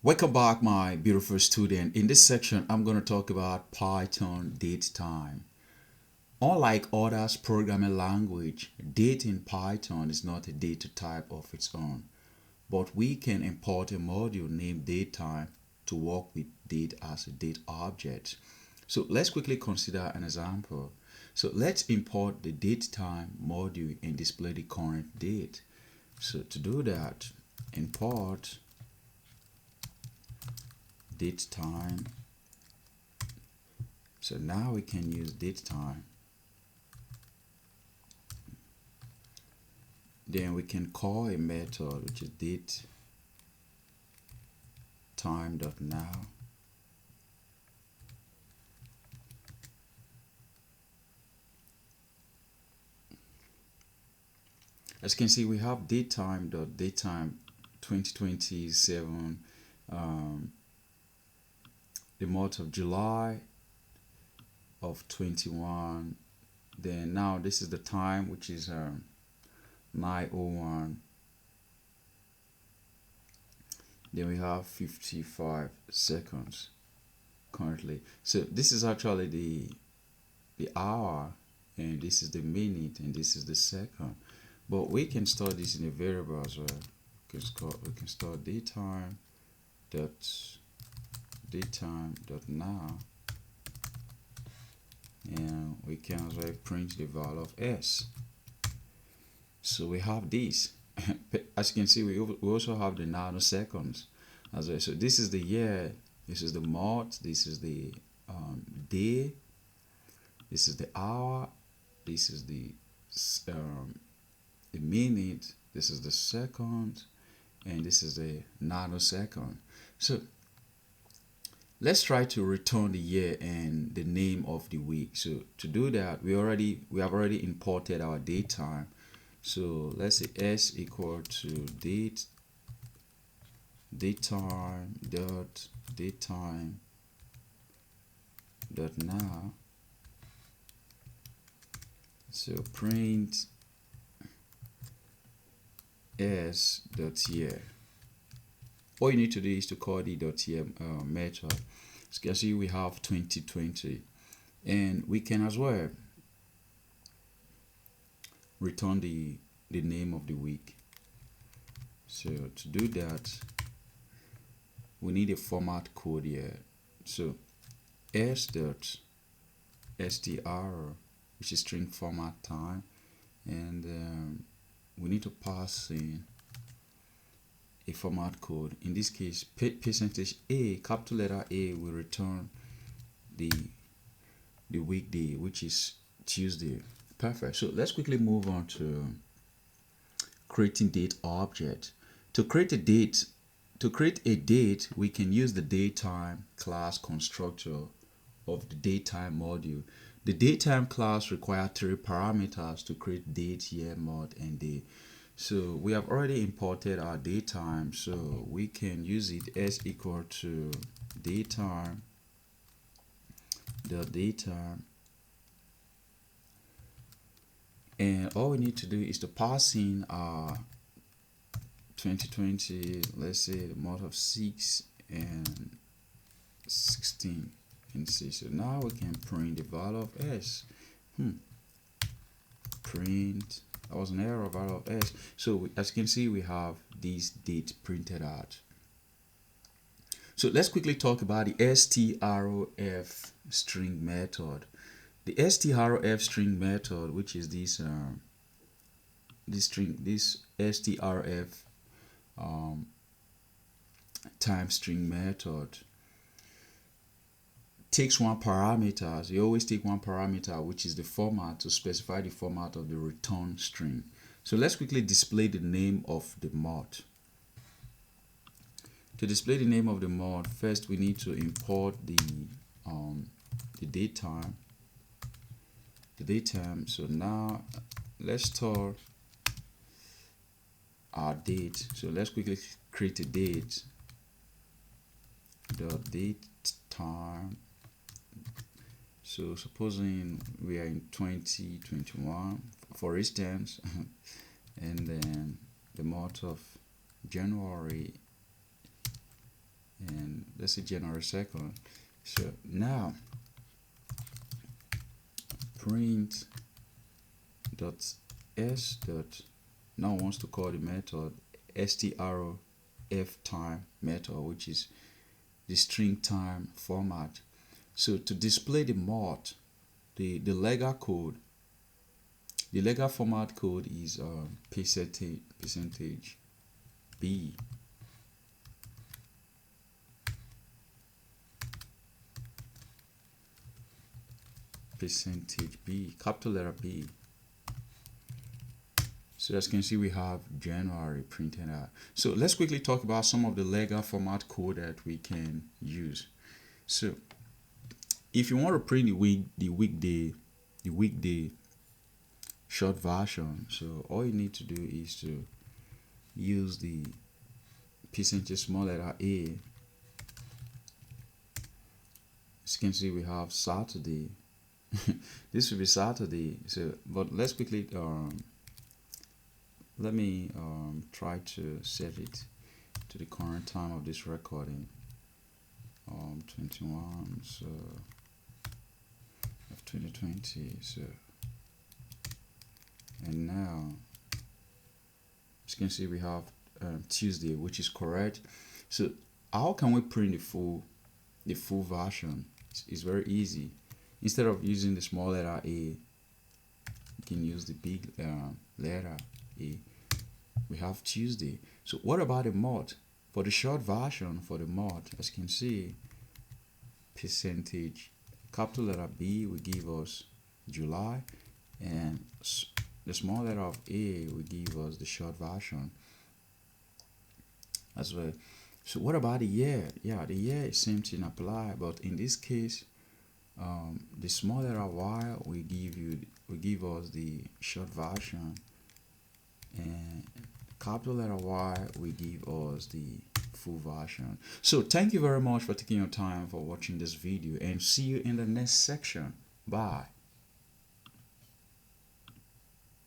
Welcome back, my beautiful student. In this section, I'm going to talk about Python datetime. Unlike other programming language, date in Python is not a data type of its own, but we can import a module named datetime to work with date as a date object. So let's quickly consider an example. So let's import the datetime module and display the current date. So to do that, import datetime. So now we can use datetime. Then we can call a method which is datetime.now. As you can see, we have datetime 2027, the month of July of 21. Then now this is the time, which is 9:01. Then we have 55 seconds currently. So this is actually the hour, and this is the minute, and this is the second. But we can store this in a variable as well. We can store datetime.now, and we can as well print the value of s. So we have this. As you can see, we also have the nanoseconds as well. So this is the year, this is the month, this is the day, this is the hour, this is the minute, this is the second, and this is the nanosecond. So let's try to return the year and the name of the week. So to do that, we have already imported our datetime. So let's say s equal to datetime.now. So print s.year. All you need to do is to call the .year method. As you can see, we have 2020, and we can as well return the name of the week. So to do that, we need a format code here. So s.str, which is string format time, and we need to pass in a format code. In this case, %a, capital letter A, will return the weekday, which is Tuesday. Perfect. So let's quickly move on to creating date object. To create a date, we can use the datetime class constructor of the datetime module. The datetime class requires 3 parameters to create date, year, month, and day. So we have already imported our datetime, so we can use it as equal to datetime and all we need to do is to pass in our 2020, let's say the month of 6 and 16, and see. So now we can print the value of s. Print, that was an error, value of s. So as you can see, we have this date printed out. So let's quickly talk about the strf string method. The strf string method, which is this strf time string method, takes one parameter. You always take one parameter, which is the format, to specify the format of the return string. So let's quickly display the name of the mod. To display the name of the mod, first we need to import the datetime. So now let's store our date. So let's quickly create a date. Datetime. So supposing we are in 2021, for instance, and then the month of January, let's say January 2nd. So now print dot s dot now wants to call the method strf time method, which is the string time format. So to display the mod, the legal code, the legal format code is percentage b. Percentage b, capital letter B. So as you can see, we have January printed out. So let's quickly talk about some of the legal format code that we can use. So if you want to print the weekday short version, so all you need to do is to use the percentage small letter a. As you can see, we have Saturday. This will be Saturday. So but let's quickly let me try to set it to the current time of this recording, 21 so of 2020. So and now as you can see, we have Tuesday, which is correct. So how can we print the full version? It's very easy. Instead of using the small letter a, you can use the big letter a. We have Tuesday. So what about the mod? For the short version, for the mod, as you can see, percentage capital letter B will give us July, and the small letter of a will give us the short version as well. So what about the year? Yeah, the year is same thing apply, but in this case, the small letter y will give us the short version, and capital letter Y will give us the full version. So thank you very much for taking your time for watching this video, and see you in the next section. Bye.